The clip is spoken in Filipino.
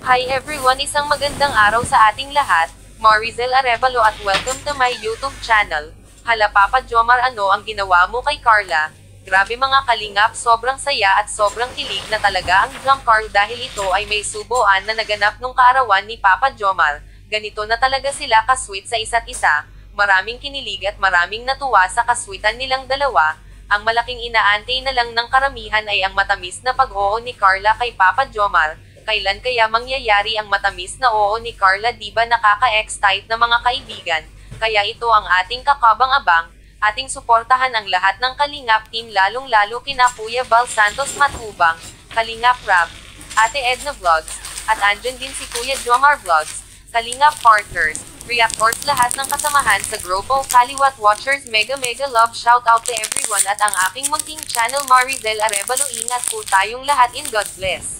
Hi everyone, isang magandang araw sa ating lahat. Marizel Arevalo at welcome to my YouTube channel. Hala Papa Jomar, ano ang ginawa mo kay Carla? Grabe mga kalingap, sobrang saya at sobrang kilig na talaga ang drum car dahil ito ay may subuan na naganap nung kaarawan ni Papa Jomar. Ganito na talaga sila kasweet sa isa't isa. Maraming kinilig at maraming natuwa sa kaswitan nilang dalawa. Ang malaking inaantay na lang ng karamihan ay ang matamis na pag-oo ni Carla kay Papa Jomar. Kailan kaya mangyayari ang matamis na oo ni Carla, di ba nakaka-excite na mga kaibigan? Kaya ito ang ating kakabang-abang, ating suportahan ang lahat ng Kalingap team, lalong-lalo kina Kuya Bal Santos Matubang, Kalingap Rap, Ate Edna Vlogs, at andyan din si Kuya Jomar Vlogs, Kalingap Partners, reactors, lahat ng kasamahan sa grupo Kaliwat Watchers. Mega love shout out to everyone at ang aking munting channel Marizel Arevalo. Ingat po tayong lahat, in God bless.